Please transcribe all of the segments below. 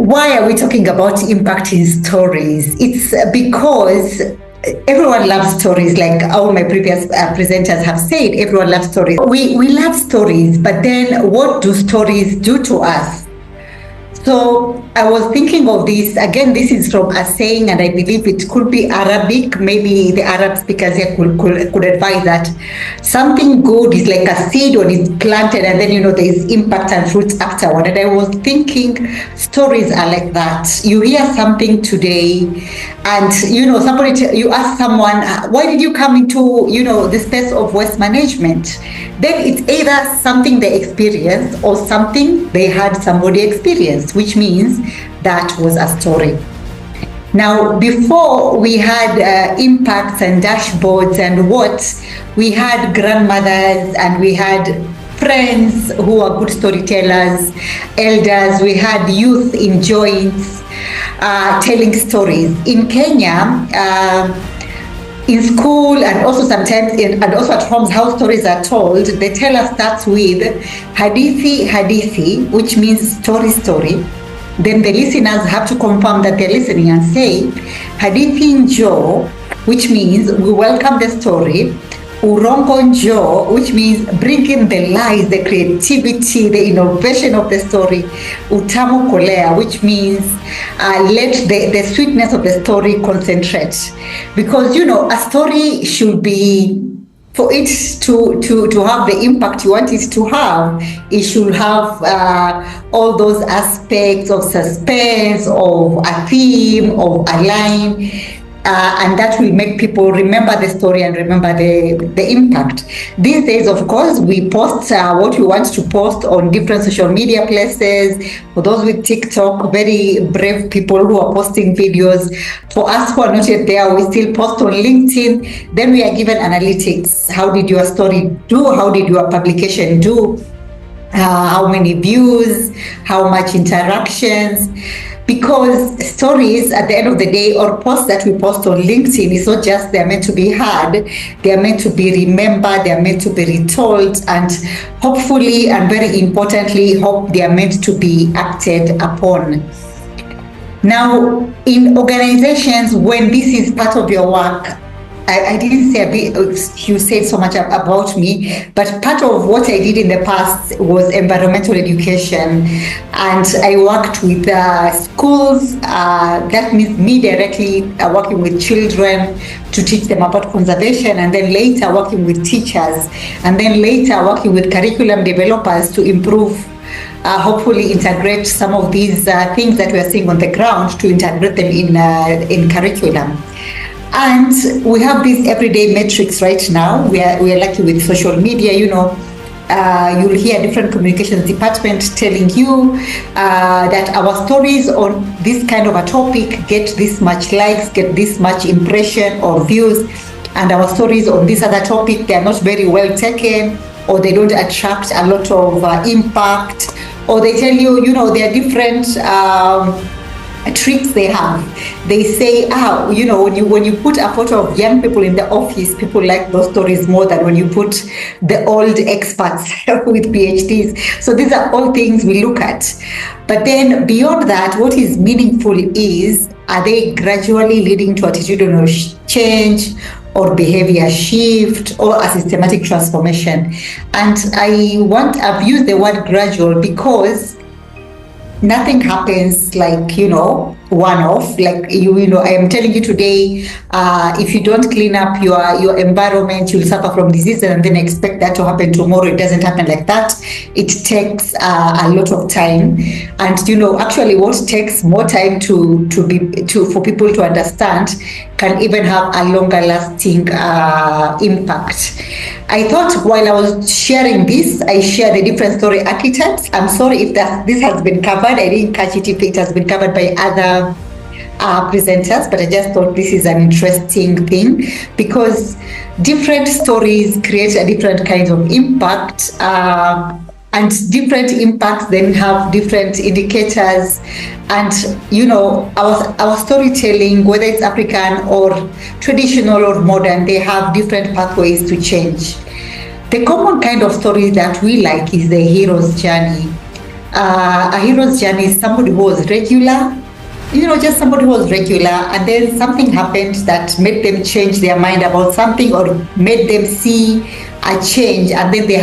Why are we talking about impact in stories? It's because everyone loves stories, like all my previous presenters have said. Everyone loves stories. We love stories, but then what do stories do to us? So I was thinking of this again. This is from a saying, and I believe it could be Arabic. Maybe the Arab speakers here could advise that something good is like a seed when it's planted, and then there is impact and fruits afterward. And I was thinking, stories are like that. You hear something today, and you ask someone, why did you come into the space of waste management? Then it's either something they experienced or something they had somebody experience, which means that was a story. Now, before we had impacts and dashboards and what, we had grandmothers and we had friends who are good storytellers, elders, we had youth in joints telling stories. In Kenya, in school and also sometimes and also at homes, how stories are told, they tell us starts with hadithi, which means story. Then the listeners have to confirm that they're listening and say hadithi njo, which means we welcome the story. Urongo njo, which means bring in the lies, the creativity, the innovation of the story. Utamu kolea, which means let the sweetness of the story concentrate. Because a story should be, for it to have the impact you want it to have, it should have all those aspects of suspense, of a theme, of a line. And that will make people remember the story and remember the impact. These days, of course, we post what we want to post on different social media places. For those with TikTok, very brave people who are posting videos. For us who are not yet there, we still post on LinkedIn. Then we are given analytics. How did your story do? How did your publication do? How many views? How much interactions? Because stories at the end of the day, or posts that we post on LinkedIn, is not just they're meant to be heard, they're meant to be remembered, they're meant to be retold, and hopefully, and very importantly, they are meant to be acted upon. Now, in organizations, when this is part of your work, I didn't say a bit, you said so much about me, but part of what I did in the past was environmental education. And I worked with schools, that means me directly working with children to teach them about conservation, and then later working with teachers, and then later working with curriculum developers to improve, hopefully integrate some of these things that we are seeing on the ground, to integrate them in curriculum. And we have these everyday metrics right now. We are lucky with social media, you'll hear different communications department telling you that our stories on this kind of a topic get this much likes, get this much impression or views, and our stories on this other topic, they are not very well taken, or they don't attract a lot of impact, or they tell you, there are different tricks they have. They say, when you put a photo of young people in the office, people like those stories more than when you put the old experts with PhDs. So these are all things we look at. But then beyond that, what is meaningful is, are they gradually leading to attitudinal change or behavior shift or a systematic transformation? And I've used the word gradual because nothing happens like, one-off. Like, I am telling you today, if you don't clean up your environment, you'll suffer from disease, and then expect that to happen tomorrow. It doesn't happen like that. It takes a lot of time. And, actually what takes more time for people to understand can even have a longer lasting impact. I thought while I was sharing this, I share the different story archetypes. I'm sorry if this has been covered. I didn't catch it if it has been covered by other presenters, but I just thought this is an interesting thing, because different stories create a different kind of impact, and different impacts then have different indicators. And our storytelling, whether it's African or traditional or modern, they have different pathways to change. The common kind of story that we like is the hero's journey. A hero's journey is somebody who was regular, just somebody who was regular, and then something happened that made them change their mind about something or made them see a change, and then they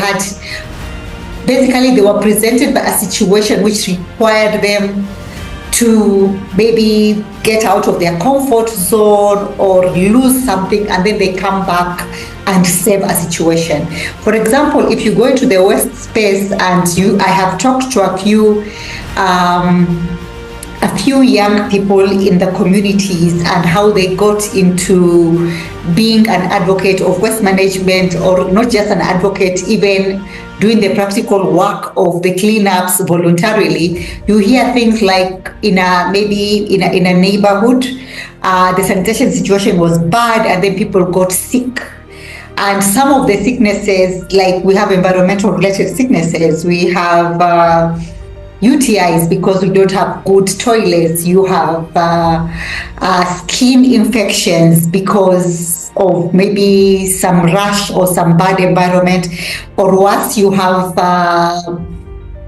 were presented by a situation which required them to maybe get out of their comfort zone or lose something, and then they come back and save a situation. For example, if you go into the West space, and I have talked to a few young people in the communities and how they got into being an advocate of waste management, or not just an advocate, even doing the practical work of the cleanups voluntarily. You hear things like maybe in a neighborhood, the sanitation situation was bad and then people got sick. And some of the sicknesses, like we have environmental related sicknesses, we have UTIs because we don't have good toilets. You have skin infections because of maybe some rash or some bad environment, or worse, you have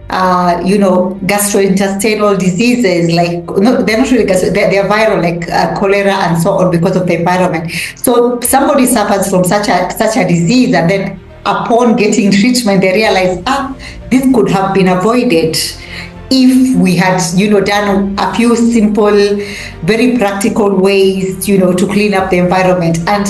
gastrointestinal diseases, like they're not really they're viral, like cholera and so on, because of the environment. So somebody suffers from such a disease, and then upon getting treatment, they realize, this could have been avoided if we had, done a few simple, very practical ways, to clean up the environment. And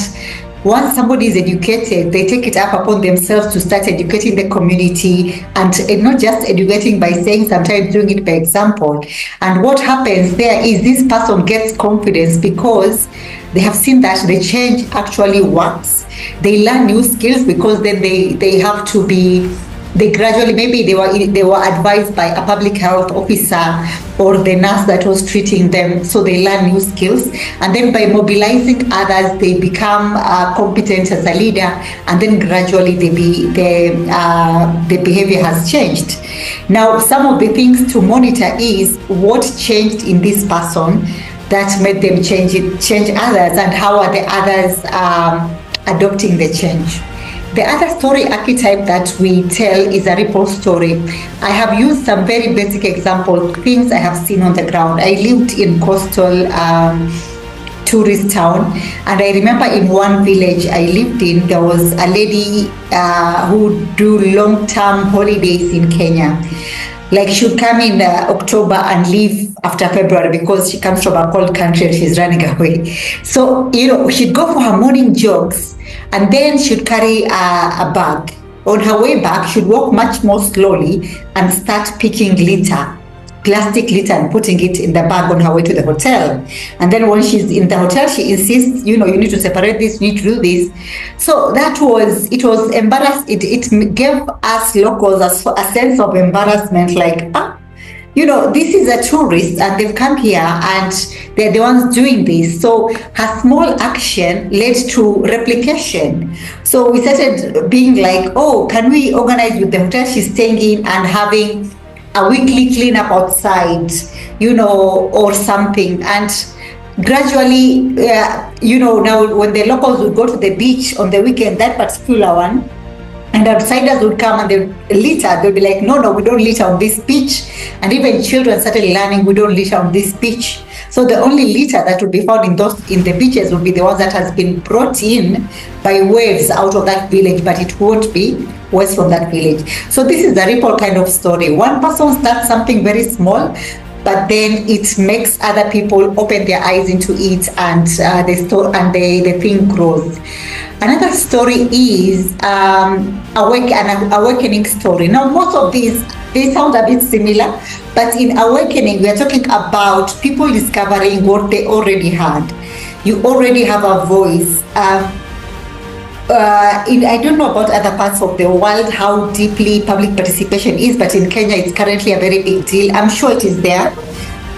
once somebody is educated, they take it up upon themselves to start educating the community, and not just educating by saying, sometimes doing it by example. And what happens there is this person gets confidence because they have seen that the change actually works. They learn new skills because then they have to be, they gradually, maybe they were advised by a public health officer or the nurse that was treating them, so they learn new skills, and then by mobilizing others, they become competent as a leader, and then gradually the behavior has changed. Now, some of the things to monitor is what changed in this person that made them change others, and how are the others adopting the change. The other story archetype that we tell is a ripple story. I have used some very basic examples, things I have seen on the ground. I lived in coastal tourist town, and I remember in one village I lived in, there was a lady who do long-term holidays in Kenya. Like, she would come in October and leave after February because she comes from a cold country and she's running away. So, she'd go for her morning jogs, and then she'd carry a bag. On her way back, she'd walk much more slowly and start picking plastic litter, and putting it in the bag on her way to the hotel. And then when she's in the hotel, she insists, you need to separate this, you need to do this. So it was embarrassing. It gave us locals a sense of embarrassment, like, this is a tourist and they've come here and they're the ones doing this. So her small action led to replication. So we started being like, can we organize with the hotel she's staying in and having a weekly cleanup outside, or something. And gradually, now when the locals would go to the beach on the weekend, that particular one, and outsiders would come and they litter, they'd be like, no, we don't litter on this beach. And even children started learning, we don't litter on this beach. So the only litter that would be found in the beaches would be the ones that has been brought in by waves out of that village, but it won't be waste from that village. So this is a ripple kind of story. One person starts something very small, but then it makes other people open their eyes into it, and the thing grows. Another story is an awakening story. Now, most of these, they sound a bit similar, but in awakening, we are talking about people discovering what they already had. You already have a voice. I don't know about other parts of the world, how deeply public participation is, but in Kenya, it's currently a very big deal. I'm sure it is there.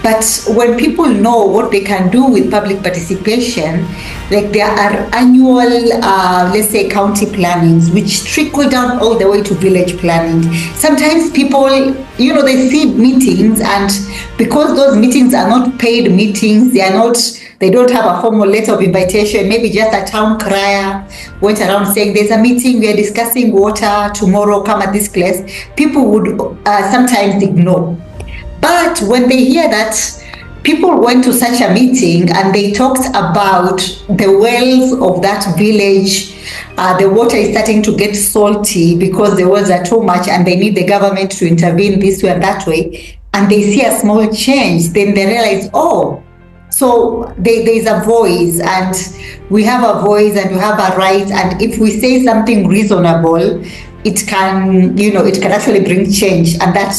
But when people know what they can do with public participation, like there are annual, let's say, county plannings, which trickle down all the way to village planning. Sometimes people, they see meetings, and because those meetings are not paid meetings, they are not They don't have a formal letter of invitation. Maybe just a town crier went around saying, there's a meeting, we are discussing water, tomorrow come at this place. People would sometimes ignore. But when they hear that people went to such a meeting and they talked about the wells of that village, the water is starting to get salty because the wells are too much and they need the government to intervene this way and that way, and they see a small change, then they realize, oh, so there is a voice, and we have a voice and we have a right, and if we say something reasonable, it can, it can actually bring change, and that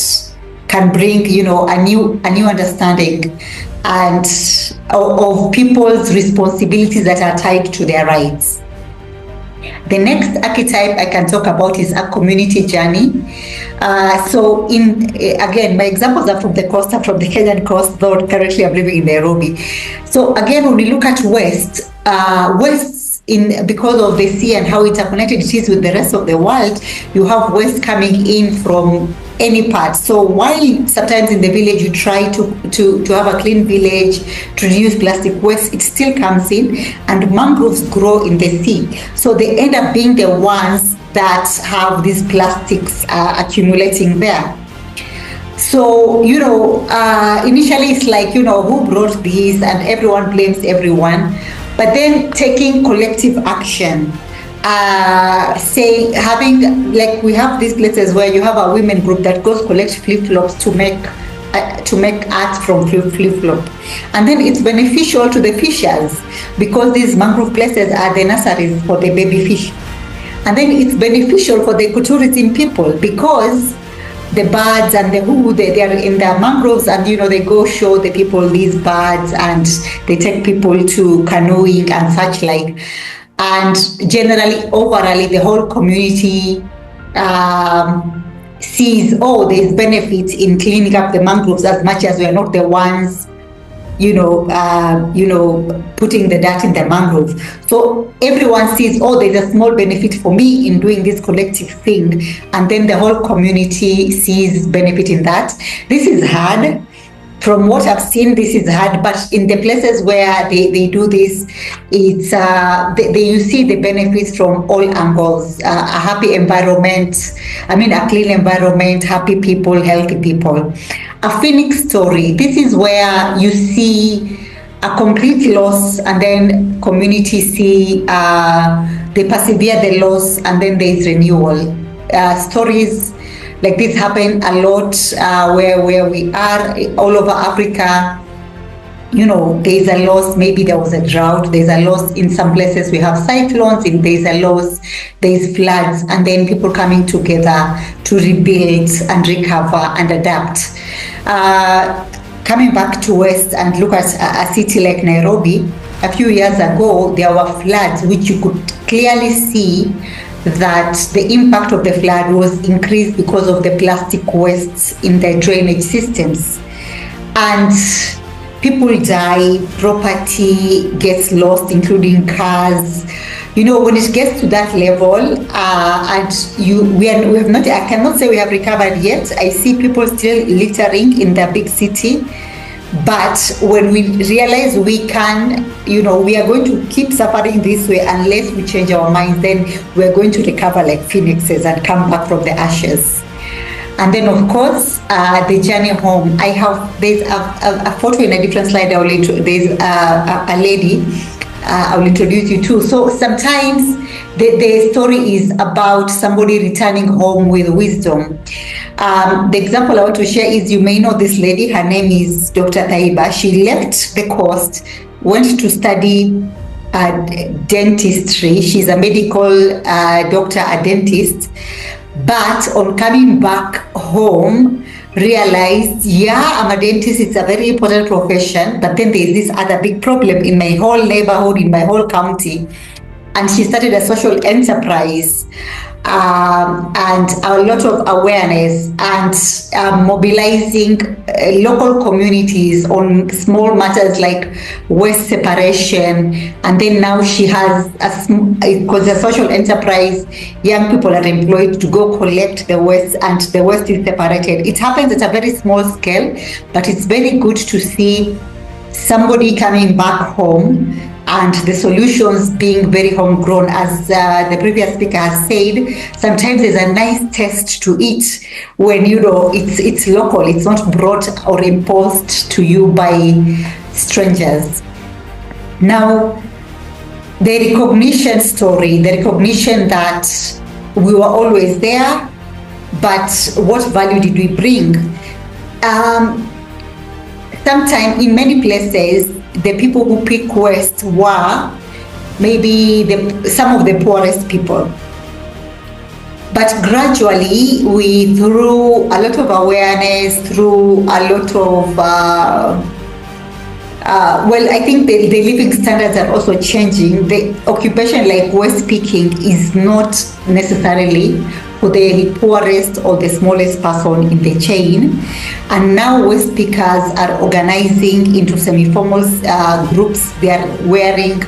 can bring, a new understanding and of people's responsibilities that are tied to their rights. The next archetype I can talk about is a community journey. So again, my examples are from the coast, from the Kenyan coast, though currently I'm living in Nairobi. So again, when we look at West, because of the sea and how interconnected it is with the rest of the world, you have waste coming in from any part. So while sometimes in the village you try to have a clean village, to reduce plastic waste, it still comes in, and mangroves grow in the sea. So they end up being the ones that have these plastics accumulating there. So, initially it's like, who brought this, and everyone blames everyone. But then taking collective action, we have these places where you have a women group that goes collect flip-flops to make art from flip-flop, and then it's beneficial to the fishers because these mangrove places are the nurseries for the baby fish, and then it's beneficial for the ecotourism people because the birds and the they are in the mangroves, and they go show the people these birds, and they take people to canoeing and such like. And generally, overall, the whole community sees, there's benefits in cleaning up the mangroves, as much as we are not the ones putting the dirt in the mangrove. So everyone sees, there's a small benefit for me in doing this collective thing, and then the whole community sees benefit in that. This is hard. From what I've seen, this is hard, but in the places where they do this, it's you see the benefits from all angles. A happy environment, a clean environment, happy people, healthy people. A phoenix story, this is where you see a complete loss, and then community see they persevere the loss, and then there is renewal. Stories like this happen a lot where we are all over Africa. There's a loss, maybe there was a drought, there's a loss in some places, we have cyclones, there's a loss, there's floods, and then people coming together to rebuild and recover and adapt. Coming back to West and look at a city like Nairobi, a few years ago, there were floods which you could clearly see that the impact of the flood was increased because of the plastic wastes in the drainage systems. And people die, property gets lost, including cars. When it gets to that level, I cannot say we have recovered yet. I see people still littering in the big city. But when we realize we are going to keep suffering this way unless we change our minds, then we're going to recover like phoenixes and come back from the ashes. And then, of course, the journey home. There's a photo in a different slide. There's a lady I will introduce you to. So sometimes the story is about somebody returning home with wisdom. The example I want to share is, you may know this lady. Her name is Dr. Taiba. She left the coast, went to study dentistry. She's a medical doctor, a dentist. But on coming back home, realized, I'm a dentist, it's a very important profession, but then there's this other big problem in my whole neighborhood, in my whole county. And she started a social enterprise and a lot of awareness and mobilizing local communities on small matters like waste separation. And then now she has, because a social enterprise, young people are employed to go collect the waste, and the waste is separated. It happens at a very small scale, but it's very good to see somebody coming back home and the solutions being very homegrown. As the previous speaker has said, sometimes there's a nice taste to it when it's local, it's not brought or imposed to you by strangers. Now, the recognition story, the recognition that we were always there, but what value did we bring? Sometimes in many places, the people who pick West were maybe some of the poorest people. But gradually, through a lot of awareness, through a lot of, I think the living standards are also changing. The occupation like West picking is not necessarily for the poorest or the smallest person in the chain. And now West pickers are organizing into semi-formal groups. They are wearing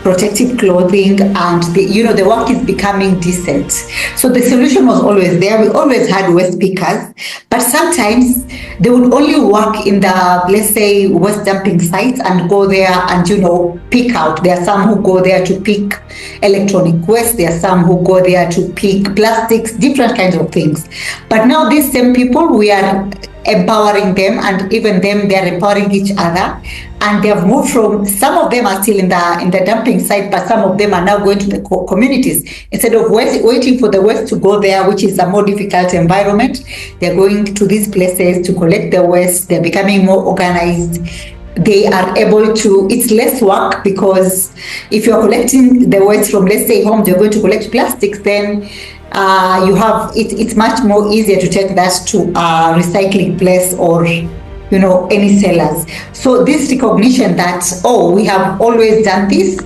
protective clothing, and the work is becoming decent. So the solution was always there. We always had West pickers, but sometimes they would only work in the, let's say, West dumping sites and go there and pick out. There are some who go there to pick electronic waste. There are some who go there to pick plastics, different kinds of things. But now these same people, we are empowering them, and even them, they're empowering each other, and they have moved from, some of them are still in the dumping site, but some of them are now going to the communities. Instead of waiting for the waste to go there, which is a more difficult environment, they're going to these places to collect the waste. They're becoming more organized. They are able to, it's less work, because if you're collecting the waste from, let's say, homes, you're going to collect plastics, then it's much more easier to take that to a recycling place or any sellers. So this recognition that, we have always done this,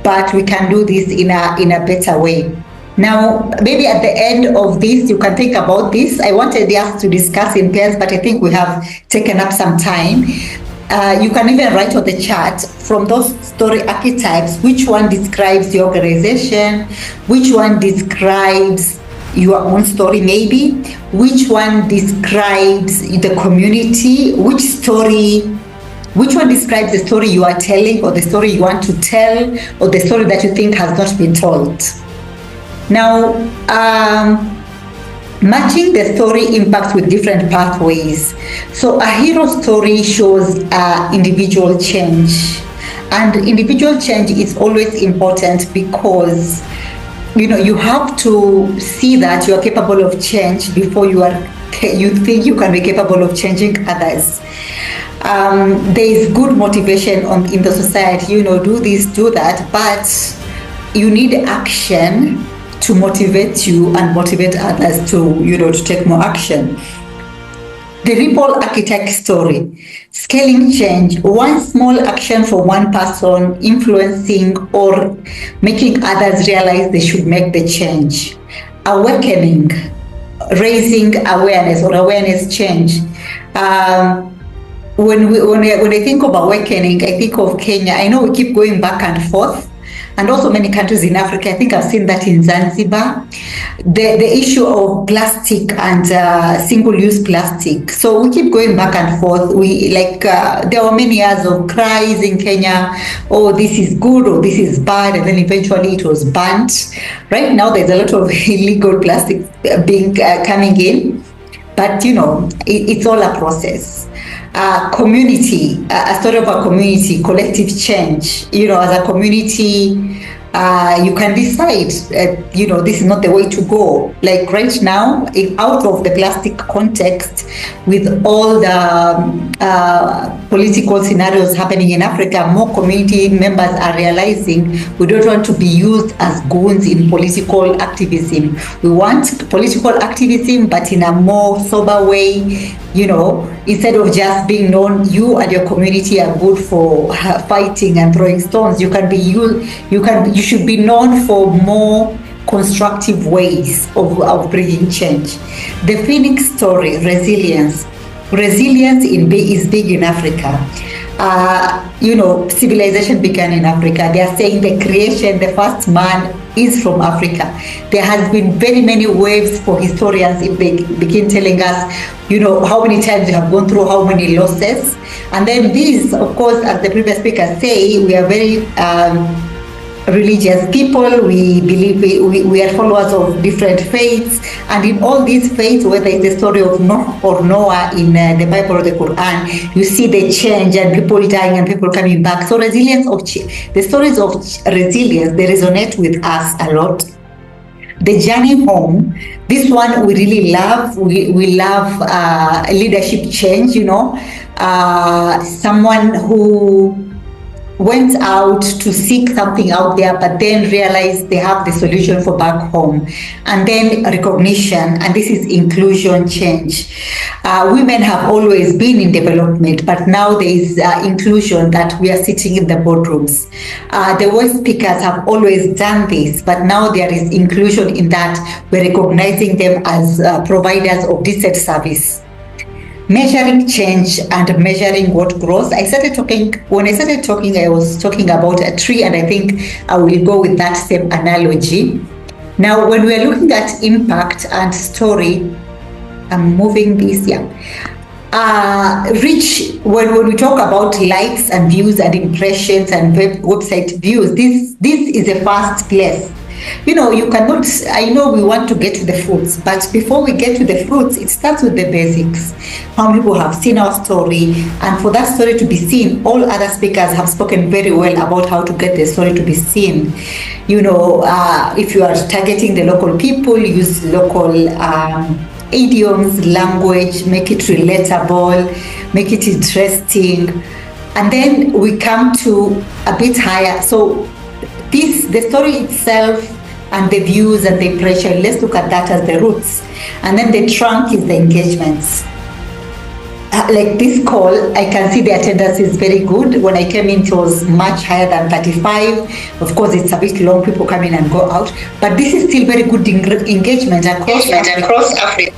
but we can do this in a better way. Now, maybe at the end of this, you can think about this. I wanted us to discuss in pairs, but I think we have taken up some time. You can even write on the chat, from those story archetypes, which one describes the organization, which one describes your own story maybe, which one describes the community, which one describes the story you are telling, or the story you want to tell, or the story that you think has not been told. Now, matching the story impacts with different pathways. So a hero story shows individual change, and individual change is always important, because you have to see that you are capable of change before you think you can be capable of changing others. There is good motivation in the society, do this, do that, but you need action to motivate you and motivate others to take more action. The ripple architect story, scaling change, one small action for one person influencing or making others realize they should make the change. Awakening, raising awareness or awareness change. When I think of awakening, I think of Kenya. I know we keep going back and forth, and also many countries in Africa. I think I've seen that in Zanzibar. The issue of plastic and single-use plastic. So we keep going back and forth. There were many years of cries in Kenya, this is good or this is bad, and then eventually it was banned. Right now there's a lot of illegal plastic coming in, but it's all a process. Community, a story of a community, collective change. As a community, you can decide, this is not the way to go. Like right now, out of the plastic context, with all the political scenarios happening in Africa, more community members are realizing we don't want to be used as goons in political activism. We want political activism, but in a more sober way. Instead of just being known, you and your community are good for fighting and throwing stones. You should be known for more constructive ways of bringing change. The Phoenix story, resilience. Resilience is big in Africa. civilization began in Africa. They are saying the creation, the first man is from Africa. There has been very many waves for historians if they begin telling us, how many times we have gone through how many losses. And then these, of course, as the previous speaker say, we are very religious people. We believe we are followers of different faiths, and in all these faiths, whether it's the story of Noah or Noah in the Bible or the Quran, you see the change and people dying and people coming back. So the stories of resilience, they resonate with us a lot. The journey home, this one we really love. We love leadership change, someone who went out to seek something out there, but then realized they have the solution for back home. And then recognition, and this is inclusion change. Women have always been in development, but now there is inclusion, that we are sitting in the boardrooms. The voice speakers have always done this, but now there is inclusion in that we're recognizing them as providers of decent service. Measuring change and measuring what grows. When I started talking, I was talking about a tree, and I think I will go with that same analogy. Now, when we are looking at impact and story, I'm moving this, reach, when we talk about likes and views and impressions and website views, this is a first place. You cannot, I know we want to get to the fruits, but before we get to the fruits, it starts with the basics. How many people have seen our story, and for that story to be seen, all other speakers have spoken very well about how to get the story to be seen. If you are targeting the local people, use local idioms, language, make it relatable, make it interesting, and then we come to a bit higher. So the story itself and the views and the impression, let's look at that as the roots. And then the trunk is the engagements. Like this call, I can see the attendance is very good. When I came in, it was much higher than 35. Of course, it's a bit long, people come in and go out, but this is still very good engagement across Africa.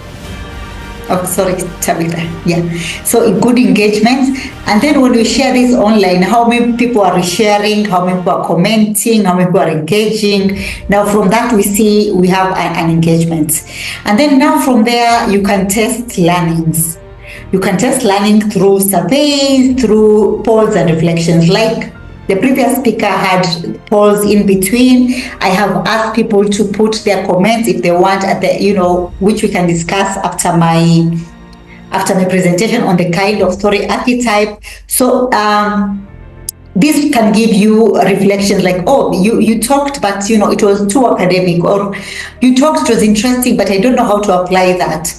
Oh, sorry, Tabitha. Yeah. So good engagement. And then when we share this online, how many people are sharing, how many people are commenting, how many people are engaging. Now from that we see we have an engagement. And then now from there you can test learnings. You can test learning through surveys, through polls and reflections. Like the previous speaker had polls in between. I have asked people to put their comments if they want at the, which we can discuss after my presentation on the kind of story archetype. So this can give you a reflection like, oh, you talked, but it was too academic, or you talked, it was interesting, but I don't know how to apply that.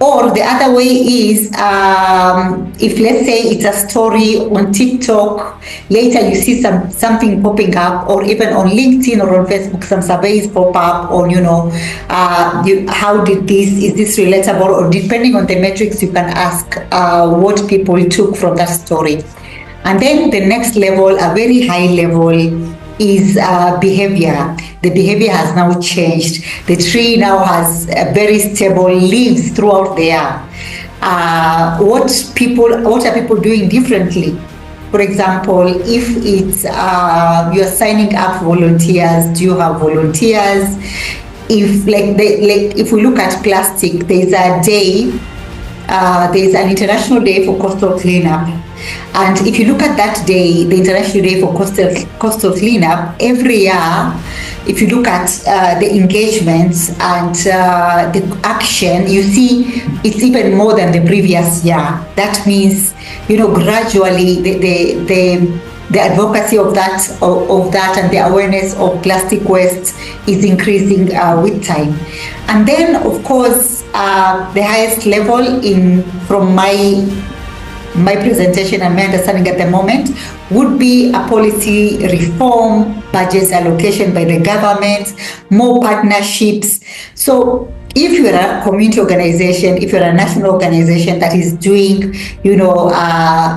Or the other way is, if let's say it's a story on TikTok, later you see something popping up, or even on LinkedIn or on Facebook, some surveys pop up on, how did is this relatable? Or depending on the metrics, you can ask what people took from that story. And then the next level, a very high level, is behavior. The behavior has now changed. The tree now has very stable leaves throughout the year. What are people doing differently? For example, if it's you're signing up volunteers, do you have volunteers? If if we look at plastic, there's a day, there's an international day for coastal cleanup. And if you look at that day, the International Day for Coastal Cleanup, every year, if you look at the engagements and the action, you see it's even more than the previous year. That means, gradually the advocacy of that and the awareness of plastic waste is increasing with time. And then, of course, the highest level from my presentation and my understanding at the moment would be a policy reform, budget allocation by the government, more partnerships. So if you're a community organization, if you're a national organization that is doing,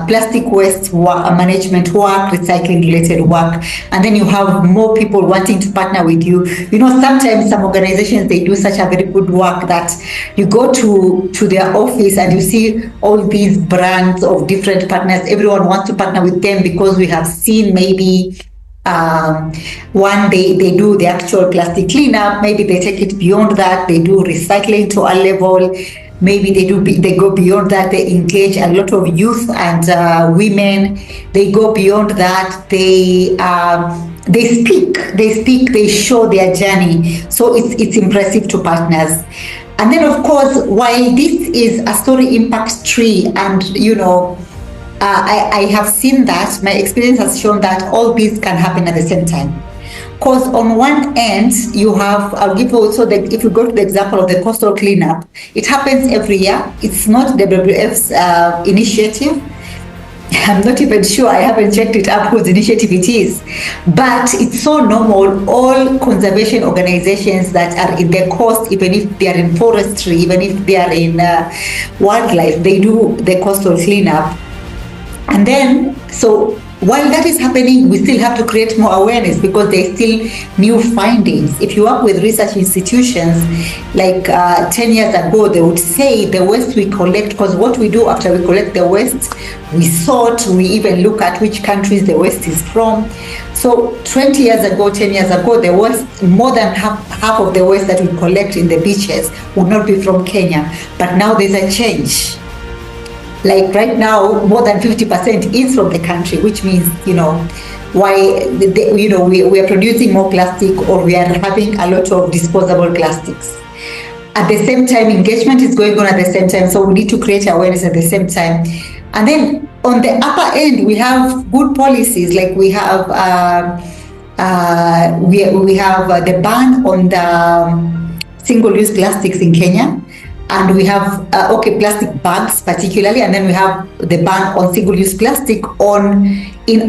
plastic waste management work, recycling related work, and then you have more people wanting to partner with you, sometimes some organizations, they do such a very good work that you go to their office and you see all these brands of different partners. Everyone wants to partner with them because we have seen maybe one day they do the actual plastic cleanup, maybe they take it beyond that, they do recycling to a level, maybe they go beyond that, they engage a lot of youth and women, they go beyond that, they speak, they show their journey. So it's impressive to partners. And then of course, while this is a story impact tree, and I have seen that, my experience has shown that all these can happen at the same time. Because on one end, you have, I'll give also, if you go to the example of the coastal cleanup, it happens every year. It's not WWF's initiative. I'm not even sure, I haven't checked it up whose initiative it is, but it's so normal. All conservation organizations that are in the coast, even if they are in forestry, even if they are in wildlife, they do the coastal cleanup. And then, so while that is happening, we still have to create more awareness because there's still new findings. If you work with research institutions, like 10 years ago, they would say the waste we collect, because what we do after we collect the waste, we sort, we even look at which countries the waste is from. So 20 years ago, 10 years ago, the waste, more than half of the waste that we collect in the beaches would not be from Kenya. But now there's a change. Like right now, more than 50% is from the country, which means, why, we are producing more plastic, or we are having a lot of disposable plastics. At the same time, engagement is going on at the same time, so we need to create awareness at the same time. And then on the upper end, we have good policies, like we have the ban on the single-use plastics in Kenya. And we have, plastic bags particularly, and then we have the ban on single-use plastic only in,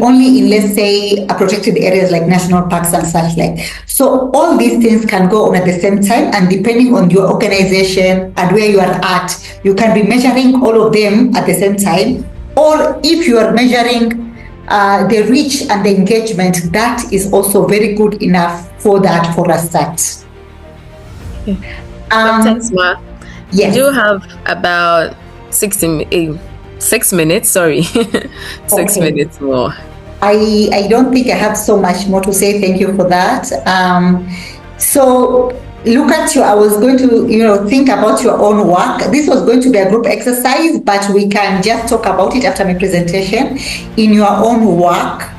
let's say, protected areas like national parks and such like. So all these things can go on at the same time, and depending on your organization and where you are at, you can be measuring all of them at the same time. Or if you are measuring the reach and the engagement, that is also very good enough for a start. Thanks, Ma. Yes. You do have about 6 minutes, sorry. 6 minutes more. I don't think I have so much more to say. Thank you for that. So look at I was going to, think about your own work. This was going to be a group exercise, but we can just talk about it after my presentation. In your own work,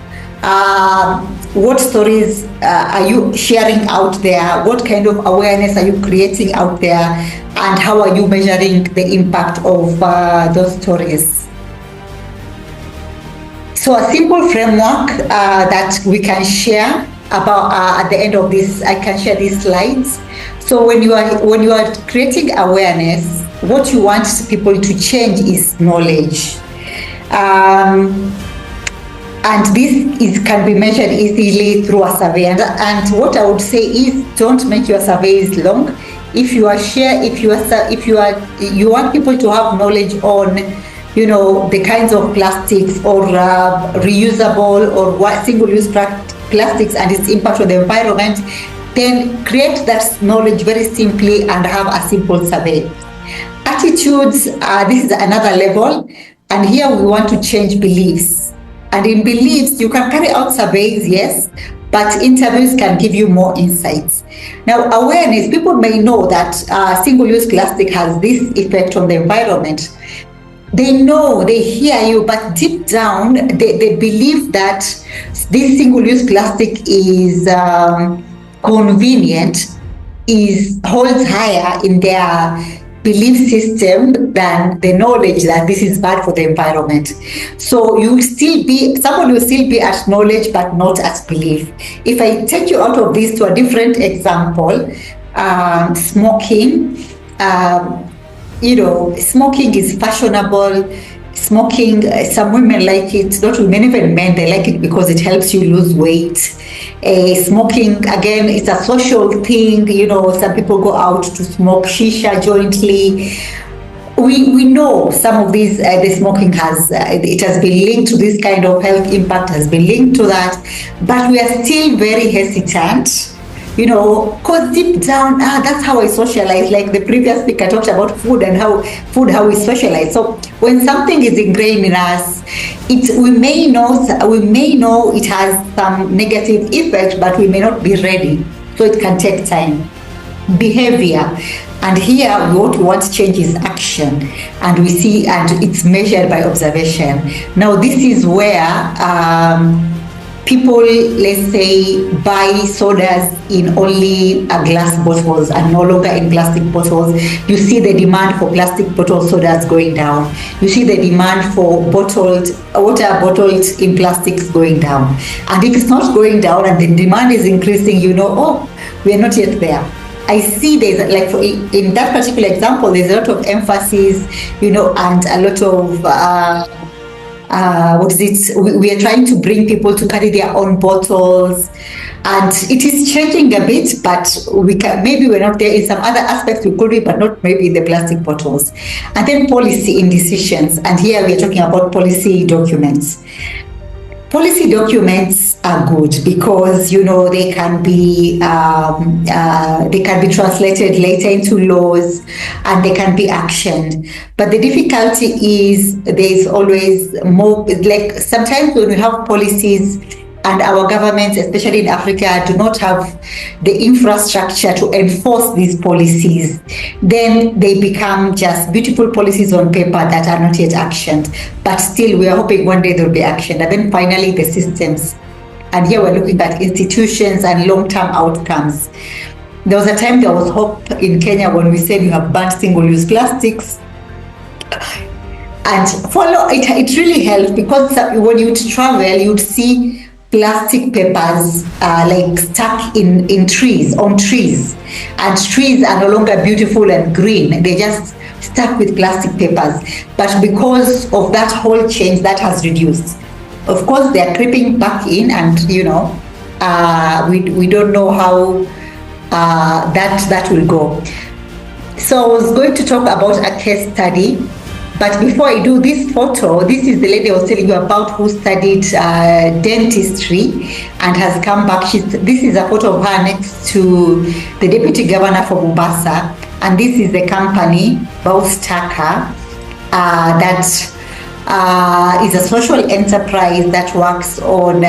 what stories are you sharing out there? What kind of awareness are you creating out there? And how are you measuring the impact of those stories? So a simple framework that we can share about at the end of this, I can share these slides. So when you are creating awareness, what you want people to change is knowledge. And this can be measured easily through a survey. And what I would say is, don't make your surveys long. If you want people to have knowledge on, the kinds of plastics or reusable or single-use plastics and its impact on the environment, then create that knowledge very simply and have a simple survey. Attitudes, this is another level, and here we want to change beliefs. And in beliefs, you can carry out surveys, yes, but interviews can give you more insights. Now, awareness, people may know that single-use plastic has this effect on the environment. They know, they hear you, but deep down, they believe that this single-use plastic is convenient, holds higher in their belief system than the knowledge that this is bad for the environment. So someone will still be at knowledge, but not at belief. If I take you out of this to a different example, smoking, smoking is fashionable. Smoking, some women like it, not women, even men, they like it because it helps you lose weight. Smoking, again, it's a social thing. Some people go out to smoke shisha jointly. We know some of these, the smoking it has been linked to this kind of health impact, has been linked to that, but we are still very hesitant. Because deep down, that's how I socialize. Like the previous speaker talked about food and how we socialize. So when something is ingrained in us, we may know it has some negative effect, but we may not be ready. So it can take time. Behavior. And here what we want to change is action, and we see, and it's measured by observation. Now this is where people, let's say, buy sodas in only glass bottles and no longer in plastic bottles. You see the demand for plastic bottle sodas going down. You see the demand for water bottles in plastics going down. And if it's not going down and the demand is increasing, we are not yet there. I see there's, like, in that particular example, there's a lot of emphasis, and a lot of we are trying to bring people to carry their own bottles, and it is changing a bit, but maybe we're not there in some other aspects. We could be, but not maybe in the plastic bottles. And then policy in decisions, and here we are talking about policy documents. Policy documents are good because they can be translated later into laws, and they can be actioned. But the difficulty is there is always more. Like sometimes when we have policies and our governments, especially in Africa, do not have the infrastructure to enforce these policies, then they become just beautiful policies on paper that are not yet actioned. But still, we are hoping one day they'll be actioned. And then finally, the systems. And here we're looking at institutions and long-term outcomes. There was a time there was hope in Kenya when we said you have banned single-use plastics. And it really helped, because when you'd travel, you'd see plastic papers like stuck on trees, and trees are no longer beautiful and green. They just stuck with plastic papers. But because of that whole change, that has reduced. Of course, they are creeping back in, and we don't know how that will go. So I was going to talk about a case study. But before I do, this photo, this is the lady I was telling you about, who studied dentistry and has come back. This is a photo of her next to the deputy governor for Mombasa. And this is the company, Baustaka, that is a social enterprise that works on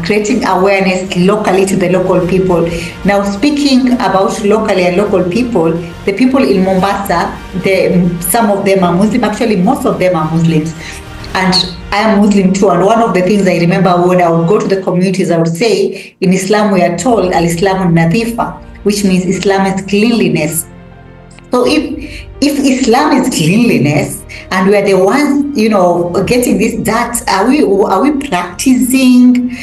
creating awareness locally to the local people. Now, speaking about locally and local people, the people in Mombasa, some of them are Muslim. Actually, most of them are Muslims. And I am Muslim too. And one of the things I remember when I would go to the communities, I would say, in Islam, we are told, Al-Islamu Nadifa, which means Islam is cleanliness. So if Islam is cleanliness, and we are the ones, getting this dirt, are we practicing?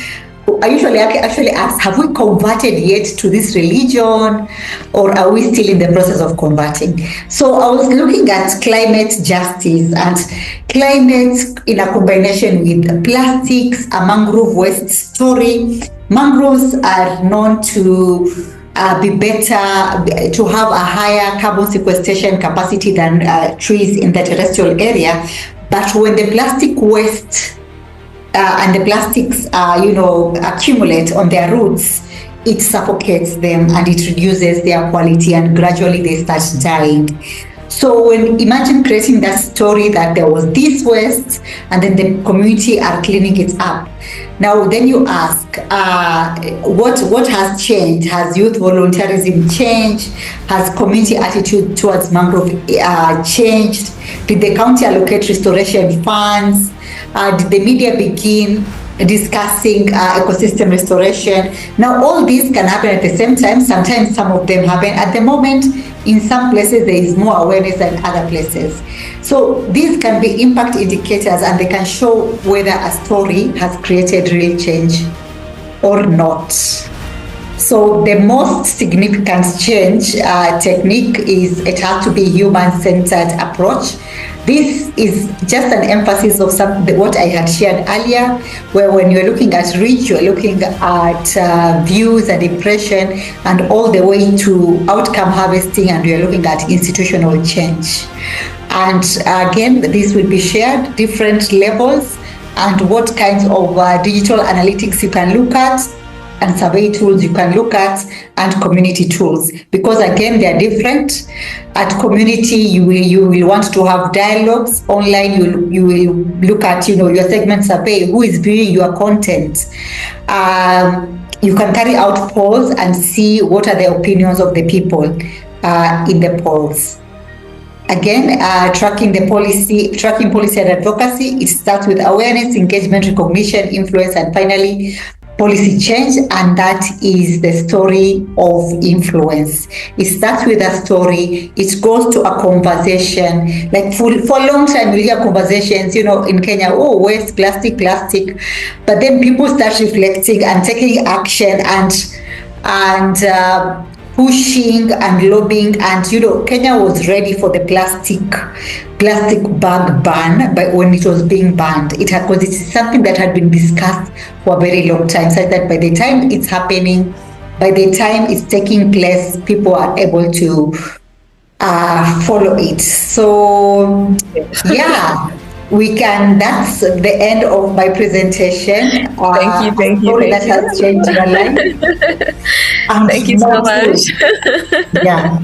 I usually actually ask, have we converted yet to this religion, or are we still in the process of converting? So I was looking at climate justice and climate in a combination with plastics, a mangrove waste story. Mangroves are known to be better, to have a higher carbon sequestration capacity than trees in the terrestrial area. But when the plastic waste and the plastics accumulate on their roots, it suffocates them and it reduces their quality, and gradually they start dying. So imagine creating that story that there was this waste and then the community are cleaning it up. Now then you ask, what has changed? Has youth volunteerism changed? Has community attitude towards mangrove changed? Did the county allocate restoration funds? Did the media begin discussing ecosystem restoration? Now all these can happen at the same time. Sometimes some of them happen at the moment. In some places there is more awareness than other places. So these can be impact indicators, and they can show whether a story has created real change or not. So the most significant change technique is it has to be human-centered approach. This is just an emphasis of what I had shared earlier, where when you're looking at reach, you're looking at views and impression, and all the way to outcome harvesting, and you're looking at institutional change. And again, this will be shared, different levels, and what kinds of digital analytics you can look at, and survey tools you can look at, and community tools, because again they're different. At community, you will want to have dialogues. Online, you will look at your segment survey, who is viewing your content. You can carry out polls and see what are the opinions of the people in the polls. Again, tracking policy and advocacy. It starts with awareness, engagement, recognition, influence, and finally policy change, and that is the story of influence. It starts with a story, it goes to a conversation. Like for a long time, we hear conversations, in Kenya, oh, waste, plastic, but then people start reflecting and taking action and pushing and lobbying, and Kenya was ready for the plastic bag ban, but when it was being banned, because it's something that had been discussed for a very long time, so that by the time it's happening, by the time it's taking place, people are able to follow it. So yeah. That's the end of my presentation. Thank you. That has changed my life. Thank you so much. Yeah.